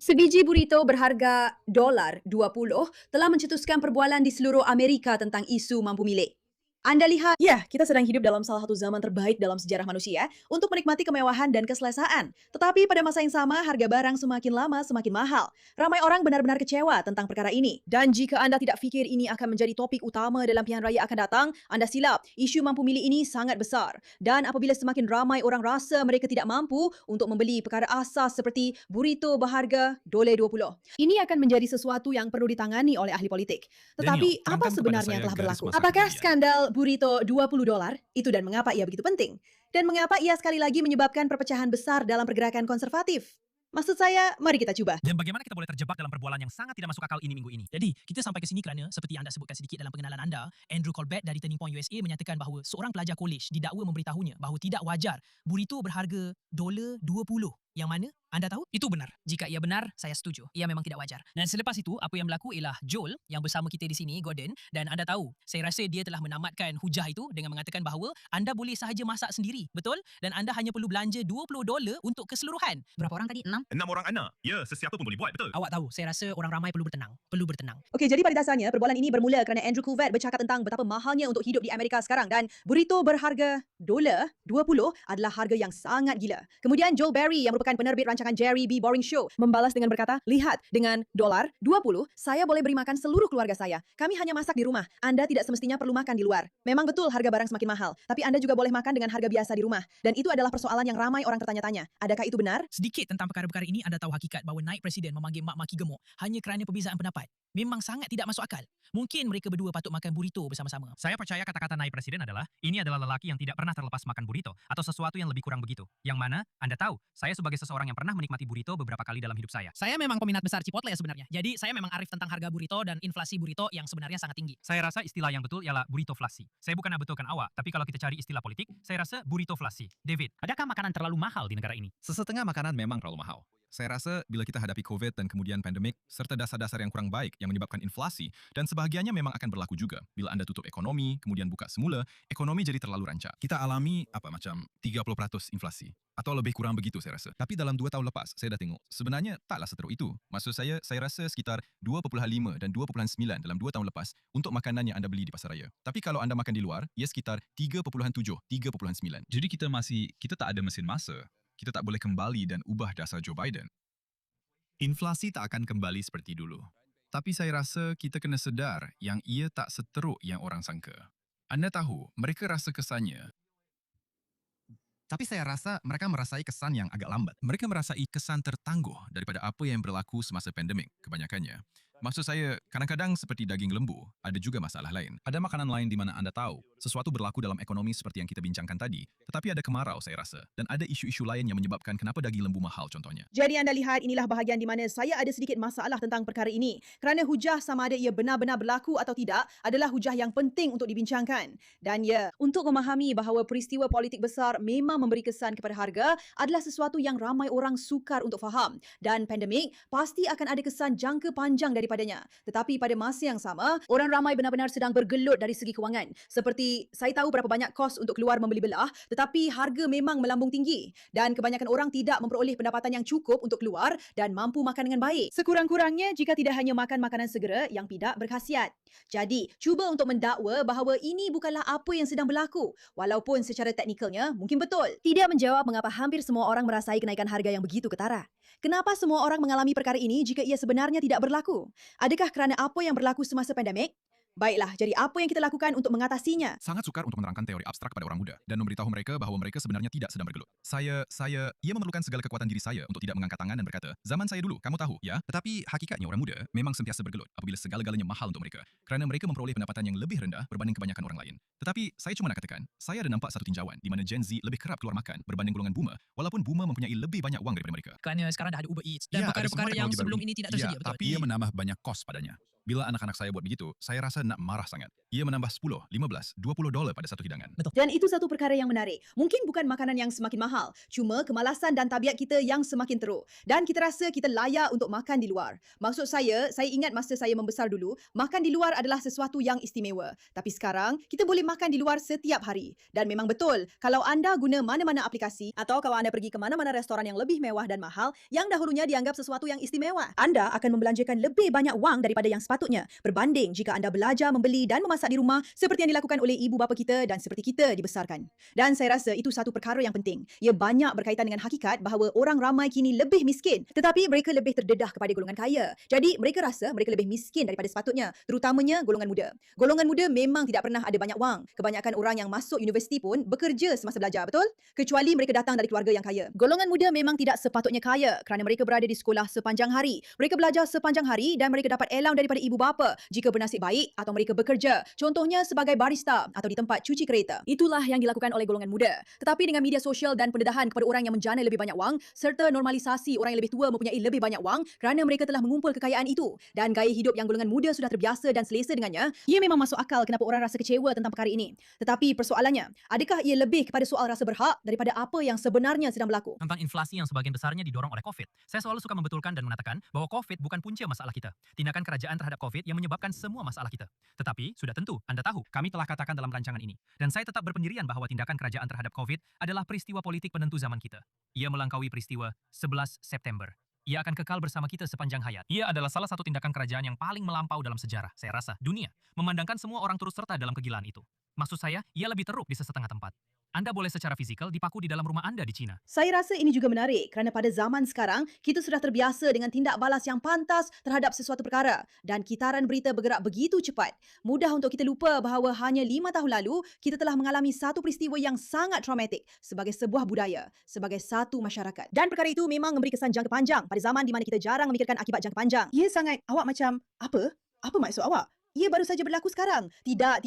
Sebiji burrito berharga $20 telah mencetuskan perbualan di seluruh Amerika tentang isu mampu milik. Anda lihat, ya, kita sedang hidup dalam salah satu zaman terbaik dalam sejarah manusia untuk menikmati kemewahan dan keselesaan. Tetapi pada masa yang sama, harga barang semakin lama semakin mahal. Ramai orang benar-benar kecewa tentang perkara ini. Dan jika Anda tidak fikir ini akan menjadi topik utama dalam pilihan raya akan datang, Anda silap. Isu mampu milik ini sangat besar. Dan apabila semakin ramai orang rasa mereka tidak mampu untuk membeli perkara asas seperti burrito berharga $20, ini akan menjadi sesuatu yang perlu ditangani oleh ahli politik. Daniel, Tetapi apa terangkan kepada sebenarnya yang saya telah garis berlaku? besar Apakah kejadian. skandal burrito $20 itu dan mengapa ia begitu penting? Dan mengapa ia sekali lagi menyebabkan perpecahan besar dalam pergerakan konservatif? Maksud saya, mari kita coba. Dan bagaimana kita boleh terjebak dalam perbualan yang sangat tidak masuk akal ini minggu ini? Jadi, kita sampai ke sini kerana seperti anda sebutkan sedikit dalam pengenalan anda, Andrew Colbert dari Turning Point USA menyatakan bahawa seorang pelajar kolej didakwa memberitahunya bahawa tidak wajar burrito berharga $20. Yang mana anda tahu? Itu benar. Jika ia benar, saya setuju. Ia memang tidak wajar. Dan selepas itu, apa yang berlaku ialah Joel yang bersama kita di sini, Gordon, dan anda tahu, saya rasa dia telah menamatkan hujah itu dengan mengatakan bahawa anda boleh sahaja masak sendiri, betul? Dan anda hanya perlu belanja $20 untuk keseluruhan. Berapa orang tadi? 6? 6 orang anak. Ya, sesiapa pun boleh buat, betul? Awak tahu, saya rasa orang ramai perlu bertenang. Perlu bertenang. Okey, jadi pada dasarnya perbualan ini bermula kerana Andrew Colbert bercakap tentang betapa mahalnya untuk hidup di Amerika sekarang dan burrito berharga $20 adalah harga yang sangat gila. Kemudian Joel Berry yang merupakan penerbit rancangan Jerry B. Boring Show membalas dengan berkata, "Lihat, dengan $20, saya boleh beri makan seluruh keluarga saya. Kami hanya masak di rumah. Anda tidak semestinya perlu makan di luar. Memang betul harga barang semakin mahal, tapi Anda juga boleh makan dengan harga biasa di rumah." Dan itu adalah persoalan yang ramai orang tertanya-tanya. Adakah itu benar? Sedikit tentang perkara-perkara ini anda tahu hakikat bahawa naib presiden memanggil mak maki gemuk hanya kerana perbezaan pendapat. Memang sangat tidak masuk akal. Mungkin mereka berdua patut makan burrito bersama-sama. Saya percaya kata-kata naib presiden adalah, ini adalah lelaki yang tidak pernah terlepas makan burrito, atau sesuatu yang lebih kurang begitu. Yang mana, Anda tahu, saya sebagai seseorang yang pernah menikmati burrito beberapa kali dalam hidup saya. Saya memang peminat besar Chipotle sebenarnya. Jadi saya memang arif tentang harga burrito dan inflasi burrito yang sebenarnya sangat tinggi. Saya rasa istilah yang betul ialah burritoflasi. Saya bukan nak betulkan awak, tapi kalau kita cari istilah politik, saya rasa burritoflasi. David, adakah makanan terlalu mahal di negara ini? Sesetengah makanan memang terlalu mahal. Saya rasa bila kita hadapi COVID dan kemudian pandemik, serta dasar-dasar yang kurang baik yang menyebabkan inflasi, dan sebahagiannya memang akan berlaku juga. Bila Anda tutup ekonomi, kemudian buka semula, ekonomi jadi terlalu rancak. Kita alami macam 30% inflasi. Atau lebih kurang begitu saya rasa. Tapi dalam 2 tahun lepas, saya dah tengok, sebenarnya taklah seteruk itu. Maksud saya rasa sekitar 2.5 dan 2.9 dalam 2 tahun lepas untuk makanan yang anda beli di pasaraya. Tapi kalau anda makan di luar, ia sekitar 3.7, 3.9. Jadi kita tak ada mesin masa. Kita tak boleh kembali dan ubah dasar Joe Biden. Inflasi tak akan kembali seperti dulu. Tapi saya rasa kita kena sedar yang ia tak seteruk yang orang sangka. Anda tahu, mereka rasa kesannya. Tapi saya rasa mereka merasai kesan yang agak lambat. Mereka merasai kesan tertangguh daripada apa yang berlaku semasa pandemik, kebanyakannya. Maksud saya, kadang-kadang seperti daging lembu, ada juga masalah lain. Ada makanan lain di mana anda tahu, sesuatu berlaku dalam ekonomi seperti yang kita bincangkan tadi, tetapi ada kemarau saya rasa, dan ada isu-isu lain yang menyebabkan kenapa daging lembu mahal contohnya. Jadi anda lihat inilah bahagian di mana saya ada sedikit masalah tentang perkara ini. Kerana hujah sama ada ia benar-benar berlaku atau tidak adalah hujah yang penting untuk dibincangkan. Dan ya, untuk memahami bahawa peristiwa politik besar memang memberi kesan kepada harga adalah sesuatu yang ramai orang sukar untuk faham. Dan pandemik pasti akan ada kesan jangka panjang daripadanya. Tetapi pada masa yang sama, orang ramai benar-benar sedang bergelut dari segi kewangan. Seperti saya tahu berapa banyak kos untuk keluar membeli belah, tetapi harga memang melambung tinggi. Dan kebanyakan orang tidak memperoleh pendapatan yang cukup untuk keluar dan mampu makan dengan baik. Sekurang-kurangnya jika tidak hanya makan makanan segera yang tidak berkhasiat. Jadi, cuba untuk mendakwa bahawa ini bukanlah apa yang sedang berlaku. Walaupun secara teknikalnya mungkin betul. Tidak menjawab mengapa hampir semua orang merasai kenaikan harga yang begitu ketara. Kenapa semua orang mengalami perkara ini jika ia sebenarnya tidak berlaku? Adakah kerana apa yang berlaku semasa pandemik? Baiklah, jadi apa yang kita lakukan untuk mengatasinya? Sangat sukar untuk menerangkan teori abstrak kepada orang muda dan memberitahu mereka bahawa mereka sebenarnya tidak sedang bergelut. Ia memerlukan segala kekuatan diri saya untuk tidak mengangkat tangan dan berkata, zaman saya dulu, kamu tahu, ya? Tetapi hakikatnya orang muda memang sentiasa bergelut apabila segala-galanya mahal untuk mereka kerana mereka memperoleh pendapatan yang lebih rendah berbanding kebanyakan orang lain. Tetapi saya cuma nak katakan, saya ada nampak satu tinjauan di mana Gen Z lebih kerap keluar makan berbanding golongan boomer walaupun boomer mempunyai lebih banyak wang daripada mereka. Kerana sekarang dah ada Uber Eats dan Ya, ada perkara-perkara semua yang teknologi sebelum baru ini tidak Ya, tersedia, betul? tapi ia menambah banyak kos padanya. Bila anak-anak saya buat begitu, saya rasa nak marah sangat. Ia menambah 10, 15, 20 dolar pada satu hidangan. Dan itu satu perkara yang menarik. Mungkin bukan makanan yang semakin mahal, cuma kemalasan dan tabiat kita yang semakin teruk. Dan kita rasa kita layak untuk makan di luar. Maksud saya ingat masa saya membesar dulu, makan di luar adalah sesuatu yang istimewa. Tapi sekarang, kita boleh makan di luar setiap hari. Dan memang betul, kalau anda guna mana-mana aplikasi atau kalau anda pergi ke mana-mana restoran yang lebih mewah dan mahal, yang dahulunya dianggap sesuatu yang istimewa, anda akan membelanjakan lebih banyak wang daripada yang sepatutnya berbanding jika anda belajar membeli dan memasak di rumah seperti yang dilakukan oleh ibu bapa kita dan seperti kita dibesarkan. Dan saya rasa itu satu perkara yang penting. Ia banyak berkaitan dengan hakikat bahawa orang ramai kini lebih miskin tetapi mereka lebih terdedah kepada golongan kaya. Jadi mereka rasa mereka lebih miskin daripada sepatutnya, terutamanya golongan muda. Golongan muda memang tidak pernah ada banyak wang. Kebanyakan orang yang masuk universiti pun bekerja semasa belajar, betul? Kecuali mereka datang dari keluarga yang kaya. Golongan muda memang tidak sepatutnya kaya kerana mereka berada di sekolah sepanjang hari. Mereka belajar sepanjang hari dan mereka dapat allowance daripada ibu bapa jika bernasib baik atau mereka bekerja. Contohnya sebagai barista atau di tempat cuci kereta. Itulah yang dilakukan oleh golongan muda. Tetapi dengan media sosial dan pendedahan kepada orang yang menjana lebih banyak wang serta normalisasi orang yang lebih tua mempunyai lebih banyak wang kerana mereka telah mengumpul kekayaan itu dan gaya hidup yang golongan muda sudah terbiasa dan selesa dengannya, ia memang masuk akal kenapa orang rasa kecewa tentang perkara ini. Tetapi persoalannya, adakah ia lebih kepada soal rasa berhak daripada apa yang sebenarnya sedang berlaku? Tentang inflasi yang sebagian besarnya didorong oleh COVID. Saya selalu suka membetulkan dan mengatakan bahawa COVID bukan punca masalah kita. Tindakan kerajaan terhadap COVID yang menyebabkan semua masalah kita. Tetapi, sudah tentu, anda tahu, kami telah katakan dalam rancangan ini. Dan saya tetap berpendirian bahawa tindakan kerajaan terhadap COVID adalah peristiwa politik penentu zaman kita. Ia melangkaui peristiwa 11 September. Ia akan kekal bersama kita sepanjang hayat. Ia adalah salah satu tindakan kerajaan yang paling melampau dalam sejarah, saya rasa, dunia. Memandangkan semua orang turut serta dalam kegilaan itu. Maksud saya, ia lebih teruk di sesetengah tempat. Anda boleh secara fizikal dipaku di dalam rumah anda di China. Saya rasa ini juga menarik kerana pada zaman sekarang, kita sudah terbiasa dengan tindak balas yang pantas terhadap sesuatu perkara dan kitaran berita bergerak begitu cepat. Mudah untuk kita lupa bahawa hanya 5 tahun lalu, kita telah mengalami satu peristiwa yang sangat traumatik sebagai sebuah budaya, sebagai satu masyarakat. Dan perkara itu memang memberi kesan jangka panjang pada zaman di mana kita jarang memikirkan akibat jangka panjang. Ia sangat awak macam, apa? Apa maksud awak? Ia baru saja berlaku sekarang. Tidak.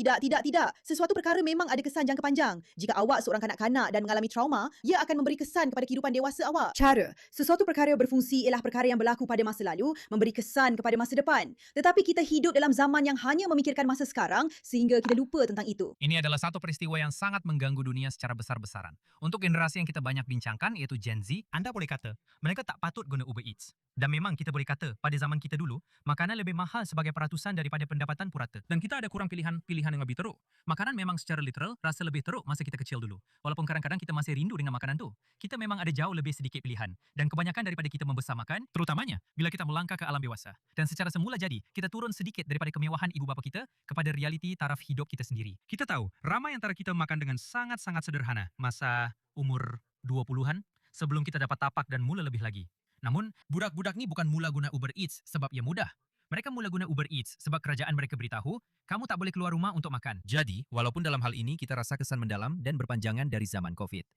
Sesuatu perkara memang ada kesan jangka panjang. Jika awak seorang kanak-kanak dan mengalami trauma, ia akan memberi kesan kepada kehidupan dewasa awak. Cara, sesuatu perkara berfungsi ialah perkara yang berlaku pada masa lalu, memberi kesan kepada masa depan. Tetapi kita hidup dalam zaman yang hanya memikirkan masa sekarang sehingga kita lupa tentang itu. Ini adalah satu peristiwa yang sangat mengganggu dunia secara besar-besaran. Untuk generasi yang kita banyak bincangkan, iaitu Gen Z, anda boleh kata, mereka tak patut guna Uber Eats. Dan memang kita boleh kata, pada zaman kita dulu, makanan lebih mahal sebagai peratusan daripada pendapatan purata. Dan kita ada kurang pilihan yang lebih teruk. Makanan memang secara literal rasa lebih teruk masa kita kecil dulu. Walaupun kadang-kadang kita masih rindu dengan makanan tu. Kita memang ada jauh lebih sedikit pilihan. Dan kebanyakan daripada kita membesar makan, terutamanya bila kita melangkah ke alam dewasa. Dan secara semula jadi, kita turun sedikit daripada kemewahan ibu bapa kita kepada realiti taraf hidup kita sendiri. Kita tahu, ramai antara kita makan dengan sangat-sangat sederhana masa umur 20-an sebelum kita dapat tapak dan mula lebih lagi. Namun, budak-budak ni bukan mula guna Uber Eats sebab ia mudah. Mereka mula guna Uber Eats sebab kerajaan mereka beritahu, kamu tak boleh keluar rumah untuk makan. Jadi, walaupun dalam hal ini kita rasa kesan mendalam dan berpanjangan dari zaman COVID.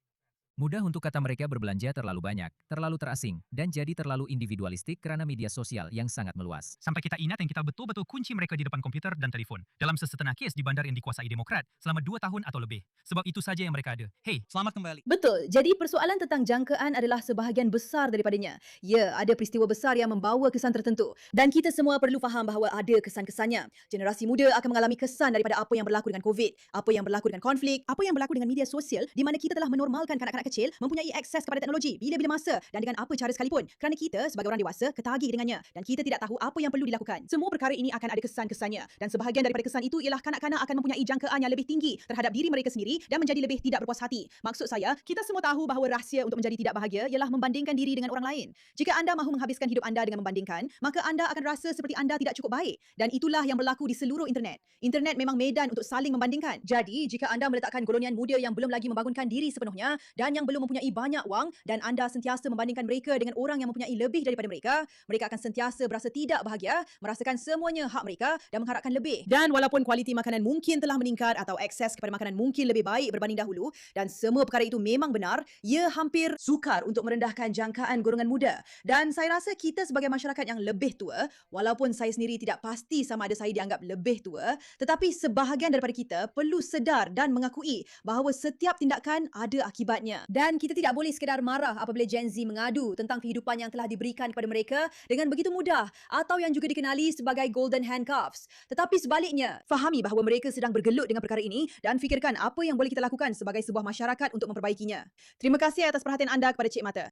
Mudah untuk kata mereka berbelanja terlalu banyak, terlalu terasing, dan jadi terlalu individualistik kerana media sosial yang sangat meluas. Sampai kita ingat yang kita betul-betul kunci mereka di depan komputer dan telefon. Dalam sesetengah kes di bandar yang dikuasai Demokrat selama 2 tahun atau lebih. Sebab itu saja yang mereka ada. Hey, selamat kembali. Betul. Jadi persoalan tentang jangkaan adalah sebahagian besar daripadanya. Ya, ada peristiwa besar yang membawa kesan tertentu. Dan kita semua perlu faham bahawa ada kesan-kesannya. Generasi muda akan mengalami kesan daripada apa yang berlaku dengan COVID, apa yang berlaku dengan konflik, apa yang berlaku dengan media sosial di mana kita telah menormalkan kanak-kanak kecil mempunyai akses kepada teknologi bila-bila masa dan dengan apa cara sekalipun kerana kita sebagai orang dewasa ketagih dengannya dan kita tidak tahu apa yang perlu dilakukan. Semua perkara ini akan ada kesan-kesannya dan sebahagian daripada kesan itu ialah kanak-kanak akan mempunyai jangkaan yang lebih tinggi terhadap diri mereka sendiri dan menjadi lebih tidak berpuas hati. Maksud saya, kita semua tahu bahawa rahsia untuk menjadi tidak bahagia ialah membandingkan diri dengan orang lain. Jika anda mahu menghabiskan hidup anda dengan membandingkan, maka anda akan rasa seperti anda tidak cukup baik dan itulah yang berlaku di seluruh internet. Internet memang medan untuk saling membandingkan. Jadi, jika anda meletakkan golongan muda yang belum lagi membangunkan diri sepenuhnya dan yang belum mempunyai banyak wang dan anda sentiasa membandingkan mereka dengan orang yang mempunyai lebih daripada mereka, mereka akan sentiasa berasa tidak bahagia, merasakan semuanya hak mereka dan mengharapkan lebih. Dan walaupun kualiti makanan mungkin telah meningkat atau akses kepada makanan mungkin lebih baik berbanding dahulu dan semua perkara itu memang benar, ia hampir sukar untuk merendahkan jangkaan golongan muda. Dan saya rasa kita sebagai masyarakat yang lebih tua, walaupun saya sendiri tidak pasti sama ada saya dianggap lebih tua, tetapi sebahagian daripada kita perlu sedar dan mengakui bahawa setiap tindakan ada akibatnya. Dan kita tidak boleh sekadar marah apabila Gen Z mengadu tentang kehidupan yang telah diberikan kepada mereka dengan begitu mudah atau yang juga dikenali sebagai golden handcuffs. Tetapi sebaliknya, fahami bahawa mereka sedang bergelut dengan perkara ini dan fikirkan apa yang boleh kita lakukan sebagai sebuah masyarakat untuk memperbaikinya. Terima kasih atas perhatian anda kepada Cik Mata.